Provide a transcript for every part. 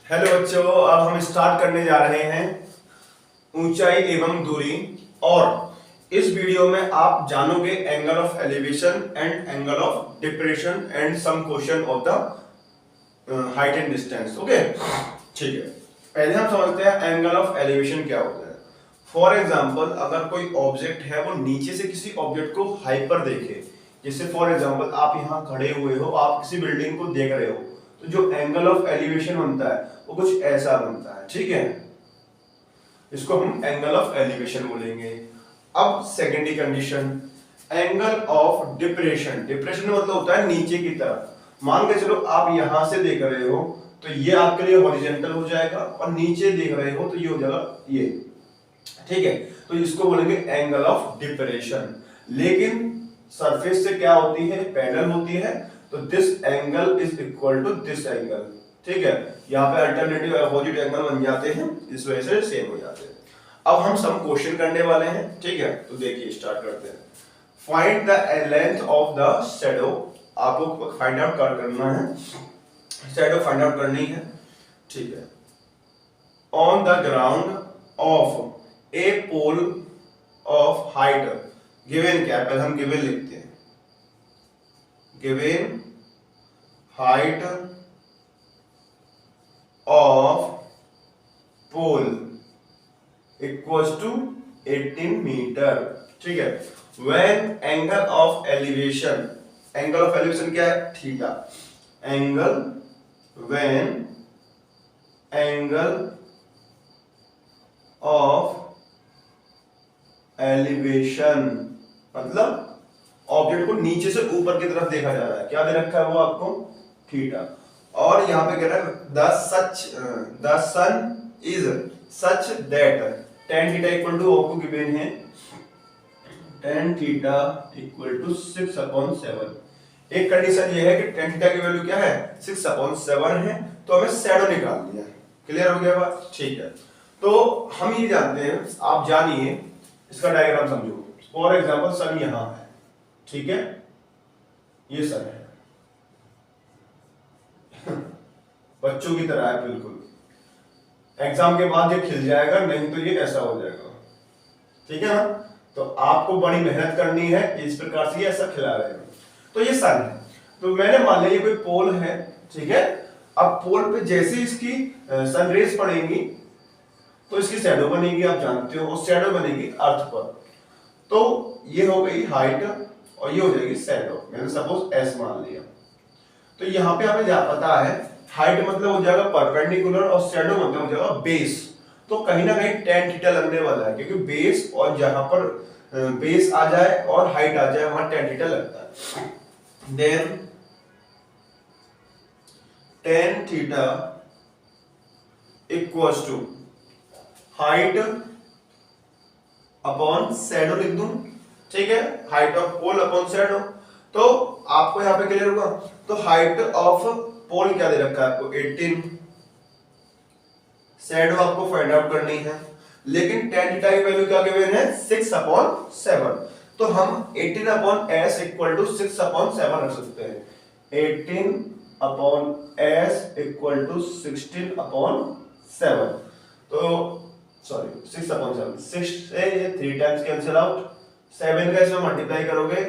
Hello बच्चों, अब हम स्टार्ट करने जा रहे हैं ऊंचाई एवं दूरी। और इस वीडियो में आप जानोगे angle of elevation and angle of depression and some question of the height and distance. Okay, ठीक है। पहले हम समझते हैं एंगल ऑफ एलिवेशन क्या होता है। फॉर एग्जांपल, अगर कोई ऑब्जेक्ट है वो नीचे से किसी ऑब्जेक्ट को हाइपर देखे, जैसे फॉर एग्जांपल आप यहाँ खड़े हुए हो, आप किसी बिल्डिंग को देख रहे हो, तो जो एंगल ऑफ एलिवेशन बनता है वो कुछ ऐसा बनता है। ठीक है, इसको हम एंगल ऑफ एलिवेशन बोलेंगे। अब secondary condition, angle of depression. Depression मतलब होता है नीचे की तरफ। मान के चलो आप यहां से देख रहे हो तो ये आपके लिए हॉरिजॉन्टल हो जाएगा, और नीचे देख रहे हो तो ये हो जाएगा ये। ठीक है, तो इसको बोलेंगे एंगल ऑफ डिप्रेशन। लेकिन सरफेस से क्या होती है, पैरेलल होती है, तो this angle is equal to this angle. ठीक है, यहाँ पे अल्टरनेटिव अपोजिट एंगल बन जाते हैं, इस वजह से सेम हो जाते हैं। अब हम सम क्वेश्चन करने वाले हैं। ठीक है, तो देखिए स्टार्ट करते हैं। Find the length of the shadow. आपको फाइंड आउट करना है, शैडो फाइंड आउट करनी है। ठीक है, on the ground of a pole of height given. क्या पहले हम गिवन लिखते हैं, given height of pole equals to 18 metre. ठीक है, when angle of elevation, angle of elevation क्या है, theta. Angle, when angle of elevation मतलब ऑब्जेक्ट को नीचे से ऊपर की तरफ देखा जा रहा है, क्या दे रखा है वो आपको, थीटा। और यहां पे कह रहा है the sun is such that tan theta equal to, आपको गिवन है tan थीटा इक्वल टू 6/7। एक कंडीशन ये है कि tan थीटा की वैल्यू क्या है, 6/7 है, तो हमें शैडो निकालनी है। क्लियर हो गया बात? ठीक है, तो हम ये जानते हैं, आप जानिए, इसका डायग्राम समझो। फॉर एग्जांपल सन यहां है, ठीक है, ये सन है बच्चों की तरह है बिल्कुल। एग्जाम के बाद ये खिल जाएगा, नहीं तो ये ऐसा हो जाएगा। ठीक है ना, तो आपको बड़ी मेहनत करनी है, इस प्रकार से ये ऐसा खिला रहेगा। तो ये सन है, तो मैंने मान लिया ये कोई पोल है। ठीक है, अब पोल पे जैसे इसकी सन रेज पड़ेंगी तो इसकी शैडो बनेगी, आप जानते हो, और शैडो बनेगी अर्थ पर। तो ये हो गई हाइट और ये हो जाएगी शैडो। मैंने सपोज एस मान लिया, तो यहाँ पे हमें पता है हाइट मतलब हो जाएगा परपेंडिकुलर और शैडो मतलब हो जाएगा बेस। तो कहीं ना कहीं tan थीटा लगने वाला है, क्योंकि बेस और जहां पर बेस आ जाए और हाइट आ जाए वहां tan थीटा लगता है। Then tan theta equals to height upon shadow लिख दूं। ठीक है, height of pole upon shadow. तो आपको यहां पे क्लियर होगा, तो हाइट ऑफ पोल क्या दे रखा है आपको, 18। शैडो आपको फाइंड आउट करनी है, लेकिन tan थीटा की वैल्यू क्या गिवन है, 6/7। तो हम 18/s इक्वल टू 6/7 रख सकते हैं। 18/s equal to 16/7। तो सॉरी 6/7, 6 से ये 3 टाइम्स कैंसिल आउट, 7 का इसमें मल्टीप्लाई करोगे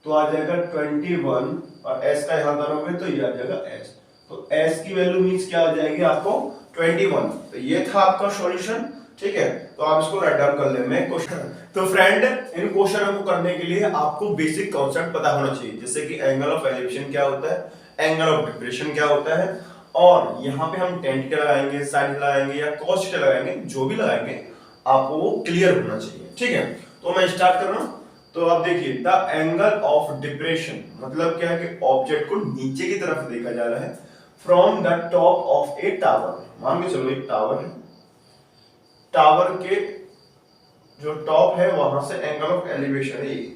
तो आ जाएगा 21, और s का यहां करोगे तो ये आ जाएगा s। तो s की वैल्यू मींस क्या आ जाएगी आपको, 21। तो ये था आपका सॉल्यूशन। ठीक है, तो आप इसको राइट डाउन कर ले। मैं क्वेश्चन, तो फ्रेंड इन क्वेश्चनों को करने के लिए आपको बेसिक कॉन्सेप्ट पता होना चाहिए, जैसे कि एंगल ऑफ एलिवेशन क्या होता है, एंगल ऑफ डिप्रेशन क्या होता है, और यहाँ पे हम tan थीटा लगाएंगे, sin थीटा लगाएंगे या cos थीटा लगाएंगे, जो भी लगाएंगे आपको वो क्लियर होना चाहिए। ठीक है, तो मैं स्टार्ट कर रहा हूं। तो आप देखिए, द एंगल ऑफ डिप्रेशन मतलब क्या है कि ऑब्जेक्ट को नीचे की तरफ देखा जा रहा है from the top of A tower. मान के चलो एक टावर है, टावर के जो टॉप है वहां से एंगल ऑफ एलिवेशन है ये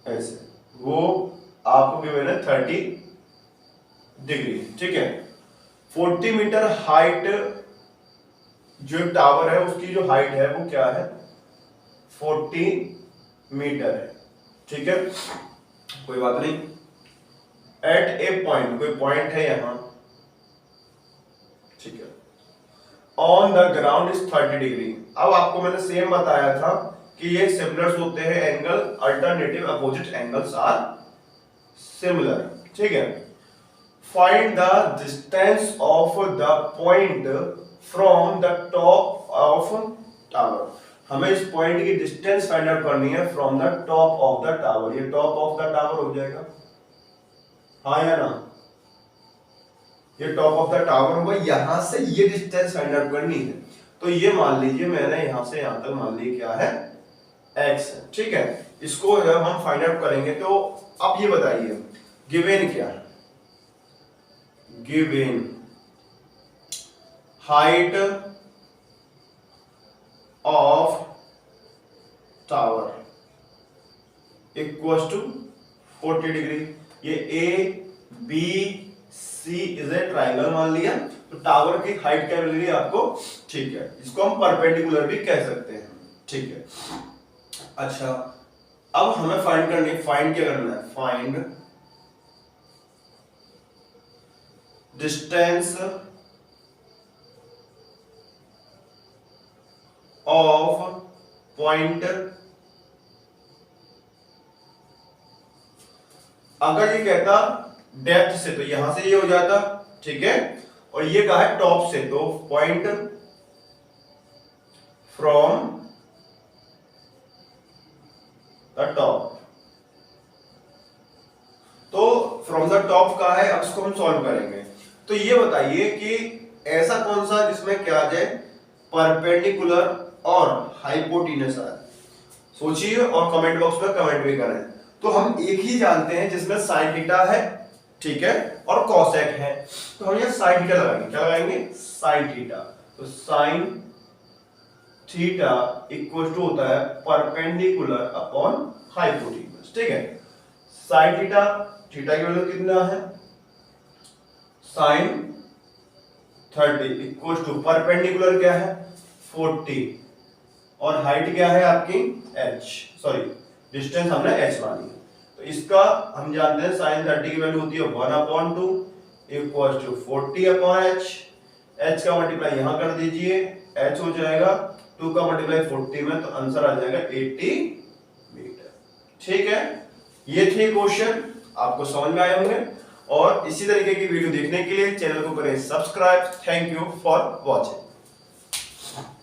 ऐसे, वो आपको गिवन है 30 डिग्री। ठीक है, 40 मीटर हाइट जो टावर है उसकी जो हाइट है वो क्या है, 40 मीटर है। ठीक है, कोई बात नहीं। एट ए पॉइंट, कोई पॉइंट है यहां, ठीक है, on the ground is 30 degree. अब आपको मैंने सेम बताया था कि ये सिमिलर्स होते हैं angle, alternative opposite angles are similar, ठीक है। Find the distance of the point from the top of tower. हमें इस पॉइंट की डिस्टेंस फाइंड आउट करनी है from the top of the tower. ये टॉप ऑफ द टावर हो जाएगा, हाँ या ना, ये टॉप ऑफ द टावर होगा, यहां से ये डिस्टेंस फाइंड आउट करनी है। तो ये मान लीजिए मैंने यहां से यहां तक मान ली क्या है, x है, ठीक है। इसको जब हम फाइंड आउट करेंगे तो अब ये बताइए गिवन क्या है, given height of tower equals to 40 degree. ये A B C is a triangle मान लिया, तो टावर की हाइट क्या मिल रही है आपको, ठीक है। इसको हम परपेंडिकुलर भी कह सकते हैं, ठीक है। अच्छा, अब हमें फाइंड करनी, फाइंड क्या करना है, फाइंड डिस्टेंस ऑफ पॉइंट। अगर ये कहता डेप्थ से तो यहां से ये हो जाता, ठीक है, और ये कहा है टॉप से, तो पॉइंट फ्रॉम द टॉप। तो फ्रॉम द टॉप का है, अब इसको हम सॉल्व करेंगे। तो ये बताइए कि ऐसा कौन सा जिसमें क्या आ जाए, परपेंडिकुलर और हाइपोटेन्यूस आए, सोचिए और कमेंट बॉक्स में कमेंट भी करें। तो हम एक ही जानते हैं जिसमें साइन थीटा है, ठीक है, और कॉसेक है, तो हम ये साइन थीटा लगाएंगे, क्या लगाएंगे, साइन थीटा। तो साइन थीटा इक्वल टू होता है परपेंडिकुलर अपॉन हाइपोटेन्यूस, ठीक है। साइन थीटा, थीटा की वैल्यू कितना है, साइन 30 इक्वल टू परपेंडिकुलर क्या है 40, और हाइट क्या है आपकी h, सॉरी डिस्टेंस हमने h मानी है। तो इसका हम जानते हैं साइन 30 की वैल्यू होती है 1/2 इक्वल टू 40/h। h का मल्टीप्लाई यहां कर दीजिए, h हो जाएगा 2 का मल्टीप्लाई 40 में, तो आंसर आ जाएगा 80 मीटर, ठीक है। ये थे क्वेश्चन, आपको समझ में आए होंगे। और इसी तरीके की वीडियो देखने के लिए चैनल को करें subscribe. Thank you for watching.